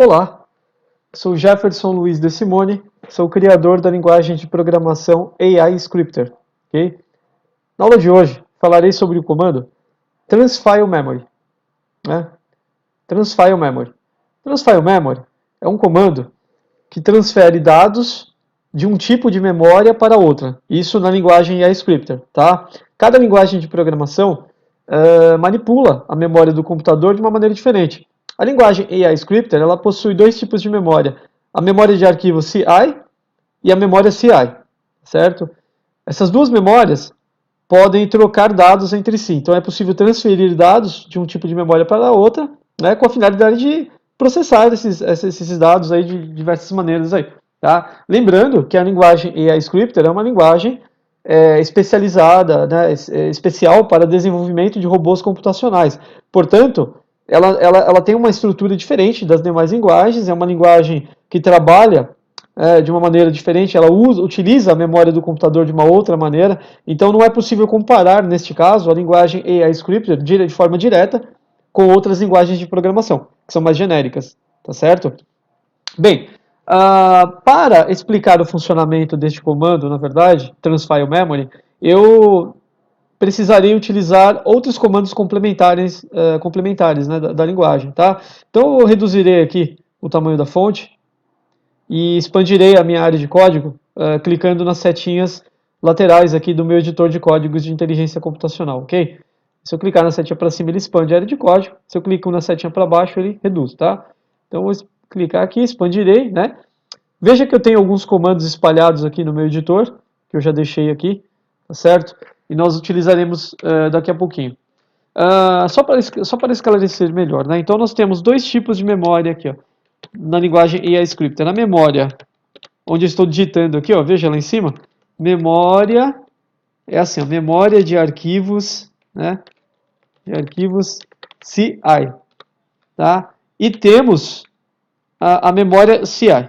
Olá, sou Jefferson Luiz de Simone, sou o criador da linguagem de programação AI Scripter. Okay? Na aula de hoje, falarei sobre o comando transfile memory. Né? Transfile memory. Transfile memory é um comando que transfere dados de um tipo de memória para outra. Isso na linguagem AI Scripter. Tá? Cada linguagem de programação manipula a memória do computador de uma maneira diferente. A linguagem AI Scripter ela possui dois tipos de memória. A memória de arquivo CI e a memória CI, certo? Essas duas memórias podem trocar dados entre si. Então é possível transferir dados de um tipo de memória para outra, né, com a finalidade de processar esses dados aí de diversas maneiras aí. Tá? Lembrando que a linguagem AI Scripter é uma linguagem especializada, né, especial para desenvolvimento de robôs computacionais. Portanto, ela tem uma estrutura diferente das demais linguagens, é uma linguagem que trabalha de uma maneira diferente, ela utiliza a memória do computador de uma outra maneira, então não é possível comparar, neste caso, a linguagem AI Scripter de forma direta com outras linguagens de programação, que são mais genéricas, tá certo? Bem, para explicar o funcionamento deste comando, na verdade, transfile memory, eu precisaria utilizar outros comandos complementares, né, da linguagem, tá? Então eu reduzirei aqui o tamanho da fonte e expandirei a minha área de código clicando nas setinhas laterais aqui do meu editor de códigos de inteligência computacional, ok? Se eu clicar na setinha para cima, ele expande a área de código. Se eu clico na setinha para baixo, ele reduz, tá? Então, eu vou clicar aqui, expandirei, né? Veja que eu tenho alguns comandos espalhados aqui no meu editor, que eu já deixei aqui, tá certo? E nós utilizaremos daqui a pouquinho. Só para esclarecer melhor, né? Então, nós temos dois tipos de memória aqui, ó, na linguagem AI Script. Na memória, onde eu estou digitando aqui, ó, veja lá em cima, memória, é assim, ó, memória de arquivos, né? De arquivos CI, tá? E temos a memória CI,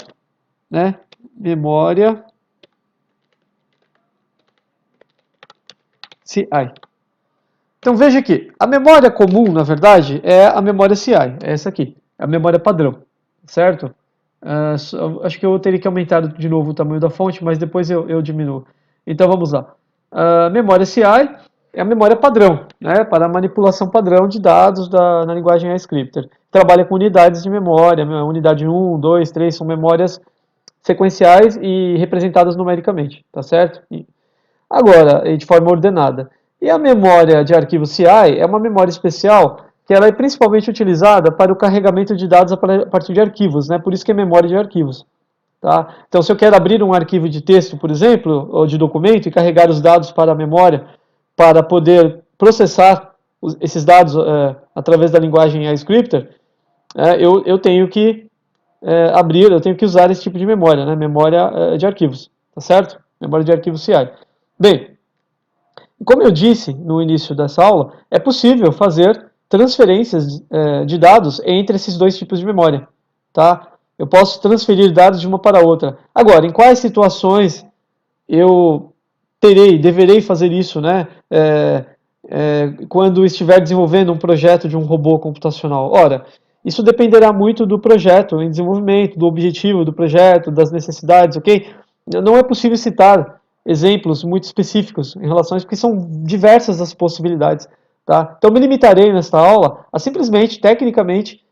né? Memória CI. Então veja aqui, a memória comum, na verdade, é a memória CI, é essa aqui, é a memória padrão, certo? Acho que eu teria que aumentar de novo o tamanho da fonte, mas depois eu diminuo. Então vamos lá. Memória CI é a memória padrão, né, para a manipulação padrão de dados na linguagem Scripter. Trabalha com unidades de memória, unidade 1, 2, 3, são memórias sequenciais e representadas numericamente, tá certo? Agora, de forma ordenada. E a memória de arquivo CI é uma memória especial que ela é principalmente utilizada para o carregamento de dados a partir de arquivos, né? Por isso que é memória de arquivos. Tá? Então, se eu quero abrir um arquivo de texto, por exemplo, ou de documento, e carregar os dados para a memória, para poder processar esses dados através da linguagem iScripter, eu tenho que abrir, eu tenho que usar esse tipo de memória, né? Memória de arquivos, tá certo? Memória de arquivo CI. Bem, como eu disse no início dessa aula, é possível fazer transferências de dados entre esses dois tipos de memória, tá? Eu posso transferir dados de uma para outra. Agora, em quais situações eu deverei fazer isso, né? Quando estiver desenvolvendo um projeto de um robô computacional? Ora, isso dependerá muito do projeto em desenvolvimento, do objetivo do projeto, das necessidades, ok? Não é possível citar exemplos muito específicos em relação a isso, porque são diversas as possibilidades. Tá? Então, me limitarei nesta aula a simplesmente, tecnicamente,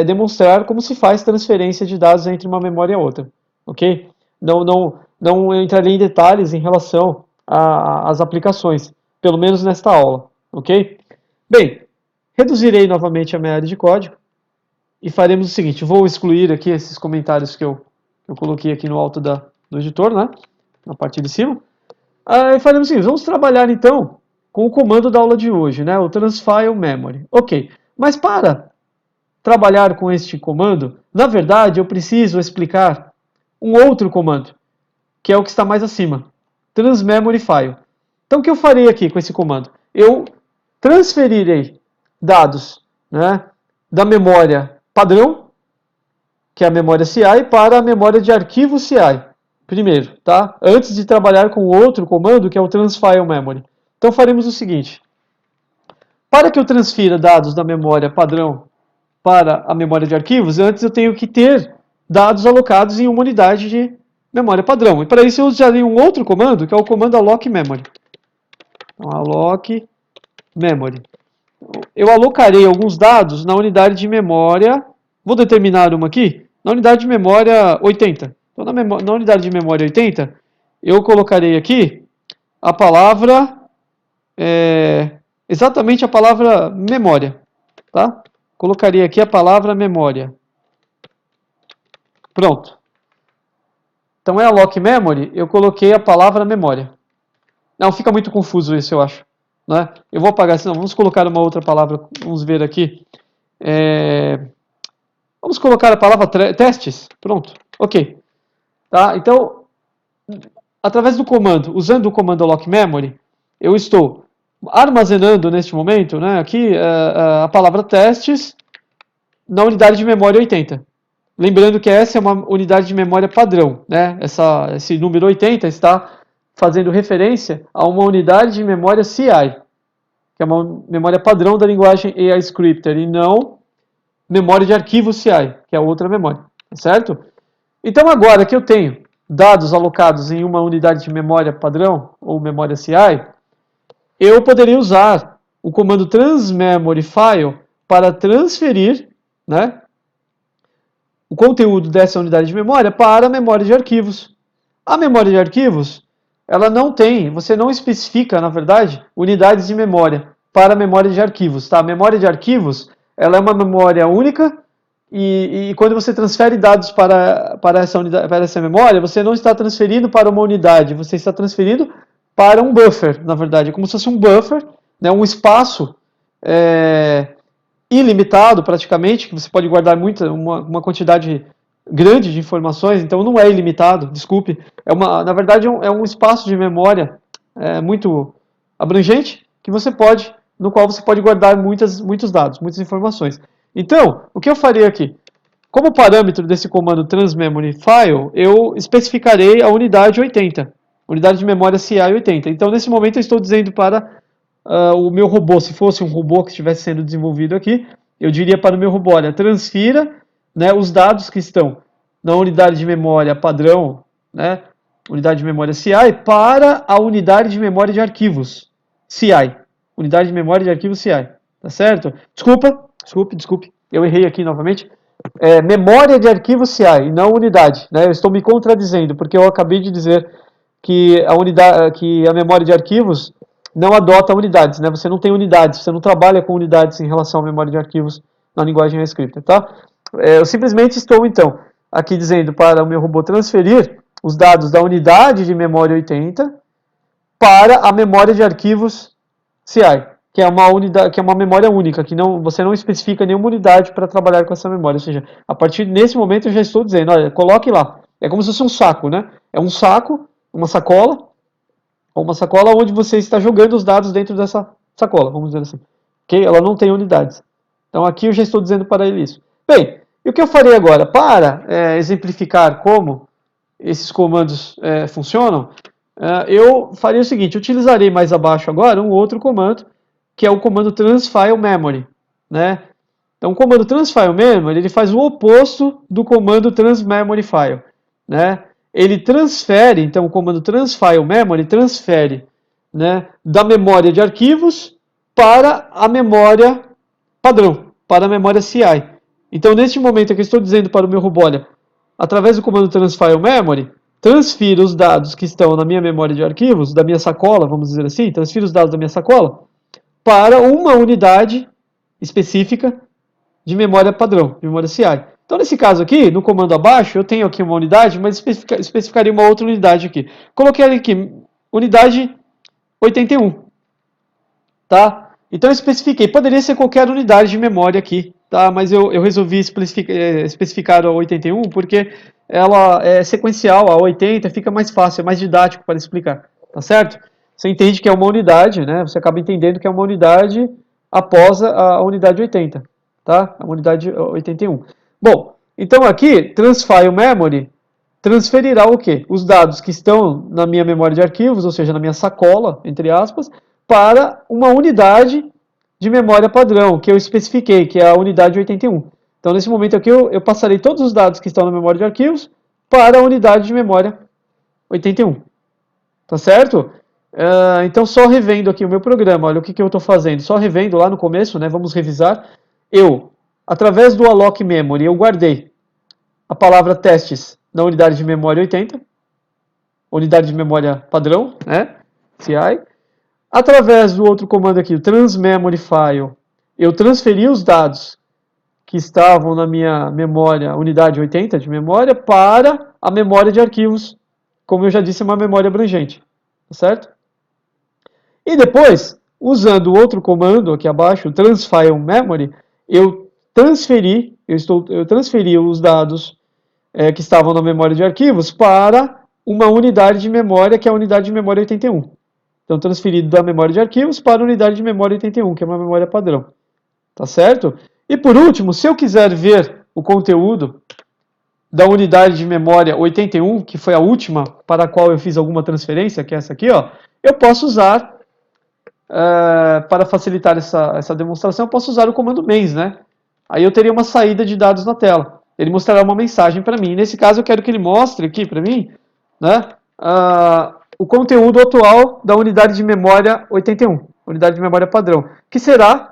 demonstrar como se faz transferência de dados entre uma memória e outra. Ok? Não entrarei em detalhes em relação às aplicações, pelo menos nesta aula. Ok? Bem, reduzirei novamente a minha área de código e faremos o seguinte, vou excluir aqui esses comentários que eu coloquei aqui no alto do editor, né? Na parte de cima. E faremos o seguinte, vamos trabalhar então com o comando da aula de hoje, né? O transfile memory. Ok, mas para trabalhar com este comando, na verdade eu preciso explicar um outro comando, que é o que está mais acima, transmemory file. Então o que eu farei aqui com esse comando? Eu transferirei dados, né, da memória padrão, que é a memória CI, para a memória de arquivo CI, primeiro, tá? Antes de trabalhar com outro comando, que é o transfile memory. Então faremos o seguinte, para que eu transfira dados da memória padrão para a memória de arquivos, antes eu tenho que ter dados alocados em uma unidade de memória padrão. E para isso eu usaria um outro comando, que é o comando alloc memory. Então, alloc memory. Eu alocarei alguns dados na unidade de memória, vou determinar uma aqui, na unidade de memória 80. Então, na unidade de memória 80, eu colocarei aqui a palavra, exatamente a palavra memória, tá? Colocaria aqui a palavra memória. Pronto. Então é alloc memory, eu coloquei a palavra memória. Não, fica muito confuso isso, eu acho. Né? Eu vou apagar, senão vamos colocar uma outra palavra, vamos ver aqui. Vamos colocar a palavra testes, pronto, ok. Tá? Então, através do comando, usando o comando alloc memory, eu estou armazenando neste momento, né, aqui a palavra testes na unidade de memória 80. Lembrando que essa é uma unidade de memória padrão, né? Esse número 80 está fazendo referência a uma unidade de memória CI, que é uma memória padrão da linguagem AI Scripter, e não memória de arquivo CI, que é outra memória, certo? Então agora que eu tenho dados alocados em uma unidade de memória padrão, ou memória CI, eu poderia usar o comando transMemoryFile para transferir, né, o conteúdo dessa unidade de memória para a memória de arquivos. A memória de arquivos, ela não tem, você não especifica, na verdade, unidades de memória para a memória de arquivos. Tá? A memória de arquivos, ela é uma memória única e quando você transfere dados para essa memória, você não está transferindo para uma unidade, você está transferindo para um buffer, na verdade. É como se fosse um buffer, né, um espaço ilimitado praticamente, que você pode guardar uma quantidade grande de informações, então não é ilimitado, desculpe. Na verdade, é um espaço de memória muito abrangente no qual você pode guardar muitos dados, muitas informações. Então, o que eu farei aqui? Como parâmetro desse comando transMemoryFile, eu especificarei a unidade 80, unidade de memória CI 80. Então, nesse momento, eu estou dizendo para o meu robô, se fosse um robô que estivesse sendo desenvolvido aqui, eu diria para o meu robô, olha, transfira, né, os dados que estão na unidade de memória padrão, né, unidade de memória CI, para a unidade de memória de arquivos CI. Unidade de memória de arquivos CI. Tá certo? Desculpe. Eu errei aqui novamente. Memória de arquivo CI, e não unidade. Né? Eu estou me contradizendo, porque eu acabei de dizer que a memória de arquivos não adota unidades, né? Você não tem unidades, você não trabalha com unidades em relação à memória de arquivos na linguagem script, tá? Eu simplesmente estou, então, aqui dizendo para o meu robô transferir os dados da unidade de memória 80 para a memória de arquivos CI, que é uma memória única, que você não especifica nenhuma unidade para trabalhar com essa memória. Ou seja, a partir desse momento eu já estou dizendo, olha, coloque lá. É como se fosse um saco, né? É um saco, uma sacola onde você está jogando os dados dentro dessa sacola, vamos dizer assim. Okay? Ela não tem unidades. Então aqui eu já estou dizendo para ele isso. Bem, e o que eu farei agora? Para exemplificar como esses comandos funcionam, eu farei o seguinte, utilizarei mais abaixo agora um outro comando, que é o comando transFileMemory. Né? Então o comando transFileMemory, ele faz o oposto do comando transMemoryFile. Né? Ele transfere, então o comando transFileMemory transfere, né, da memória de arquivos para a memória padrão, para a memória CI. Então neste momento aqui eu estou dizendo para o meu robô, olha, através do comando transFileMemory, transfira os dados que estão na minha memória de arquivos, da minha sacola, vamos dizer assim, transfira os dados da minha sacola para uma unidade específica de memória padrão, de memória CI. Então, nesse caso aqui, no comando abaixo, eu tenho aqui uma unidade, mas especificaria uma outra unidade aqui. Coloquei aqui, unidade 81. Tá? Então, eu especifiquei. Poderia ser qualquer unidade de memória aqui, tá? Mas eu resolvi especificar a 81 porque ela é sequencial, a 80 fica mais fácil, é mais didático para explicar. Tá certo? Você entende que é uma unidade, né? Você acaba entendendo que é uma unidade após a unidade 80. Tá? A unidade 81. Bom, então aqui, transFileMemory transferirá o quê? Os dados que estão na minha memória de arquivos, ou seja, na minha sacola, entre aspas, para uma unidade de memória padrão, que eu especifiquei, que é a unidade 81. Então, nesse momento aqui, eu passarei todos os dados que estão na memória de arquivos para a unidade de memória 81. Tá certo? Então, só revendo aqui o meu programa, olha o que eu estou fazendo. Só revendo lá no começo, né, vamos revisar. Através do alloc memory, eu guardei a palavra testes na unidade de memória 80, unidade de memória padrão, né, CI. Através do outro comando aqui, o transmemory file, eu transferi os dados que estavam na minha memória, unidade 80 de memória, para a memória de arquivos, como eu já disse, é uma memória abrangente, tá certo? E depois, usando o outro comando aqui abaixo, o transfile memory, eu transferi os dados que estavam na memória de arquivos para uma unidade de memória, que é a unidade de memória 81. Então, transferido da memória de arquivos para a unidade de memória 81, que é uma memória padrão. Tá certo? E por último, se eu quiser ver o conteúdo da unidade de memória 81, que foi a última para a qual eu fiz alguma transferência, que é essa aqui, ó, eu posso usar, para facilitar essa demonstração, eu posso usar o comando mains, né? Aí eu teria uma saída de dados na tela. Ele mostrará uma mensagem para mim. Nesse caso, eu quero que ele mostre aqui para mim, né, o conteúdo atual da unidade de memória 81, unidade de memória padrão, que será,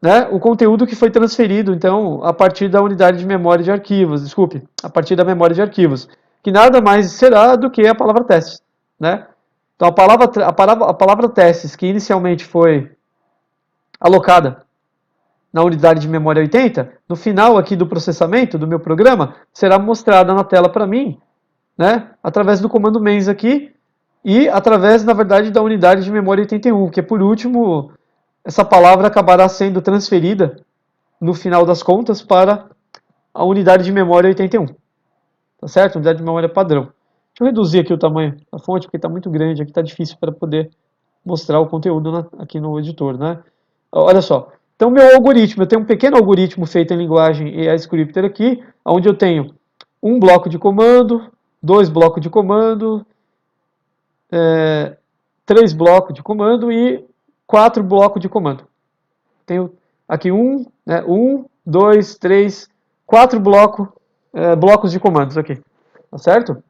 né, o conteúdo que foi transferido, então, a partir da unidade de memória de arquivos, a partir da memória de arquivos, que nada mais será do que a palavra testes, né? Então, a palavra testes, que inicialmente foi alocada na unidade de memória 80, no final aqui do processamento do meu programa, será mostrada na tela para mim, né, através do comando mains aqui, e através, na verdade, da unidade de memória 81, que por último, essa palavra acabará sendo transferida, no final das contas, para a unidade de memória 81. Tá certo? Unidade de memória padrão. Deixa eu reduzir aqui o tamanho da fonte, porque está muito grande, aqui está difícil para poder mostrar o conteúdo aqui no editor, né? Olha só. Então, meu algoritmo, eu tenho um pequeno algoritmo feito em linguagem AI Scripter aqui, onde eu tenho um bloco de comando, 2 blocos de comando, 3 blocos de comando e 4 blocos de comando. Tenho aqui 2, 3, 4 blocos de comandos aqui, tá certo?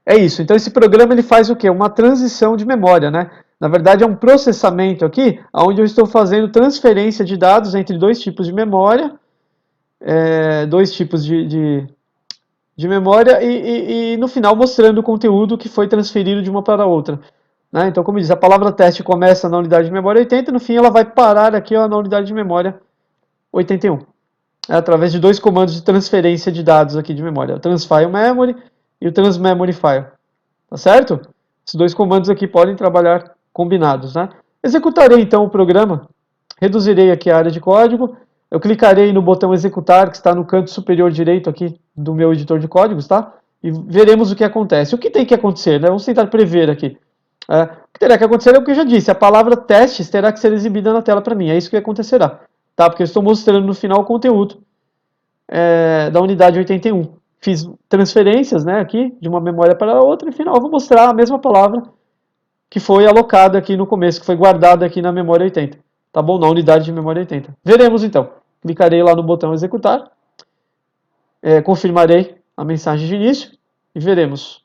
É isso. Então esse programa ele faz o quê? Uma transição de memória, né? Na verdade é um processamento aqui, onde eu estou fazendo transferência de dados entre dois tipos de memória, dois tipos de memória e no final mostrando o conteúdo que foi transferido de uma para a outra. Né? Então, como diz, a palavra teste começa na unidade de memória 80, no fim ela vai parar aqui ó, na unidade de memória 81. Através de dois comandos de transferência de dados aqui de memória, o transfile memory e o transmemory file. Tá certo? Esses dois comandos aqui podem trabalhar combinados. Né? Executarei então o programa, reduzirei aqui a área de código, eu clicarei no botão executar, que está no canto superior direito aqui do meu editor de códigos, tá? E veremos o que acontece. O que tem que acontecer, né? Vamos tentar prever aqui. O que terá que acontecer é o que eu já disse, a palavra testes terá que ser exibida na tela para mim, é isso que acontecerá. Tá? Porque eu estou mostrando no final o conteúdo da unidade 81. Fiz transferências, né, aqui, de uma memória para a outra, e no final eu vou mostrar a mesma palavra que foi alocada aqui no começo, que foi guardada aqui na memória 80. Tá bom? Na unidade de memória 80. Veremos então. Clicarei lá no botão executar, confirmarei a mensagem de início e veremos.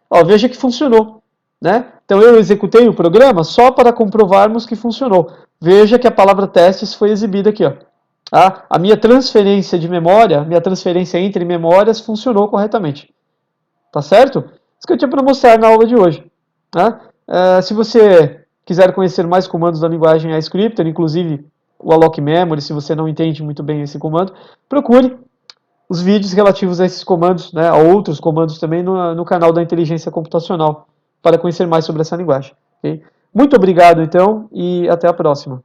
Ó, veja que funcionou. Né? Então eu executei o programa só para comprovarmos que funcionou. Veja que a palavra testes foi exibida aqui. Ó. A minha transferência de memória, minha transferência entre memórias funcionou corretamente. Tá certo? Isso que eu tinha para mostrar na aula de hoje. Tá? Se você quiser conhecer mais comandos da linguagem iScripter, inclusive o alloc memory, se você não entende muito bem esse comando, procure os vídeos relativos a esses comandos, né, a outros comandos também no canal da Inteligência Computacional, para conhecer mais sobre essa linguagem. Okay? Muito obrigado, então, e até a próxima.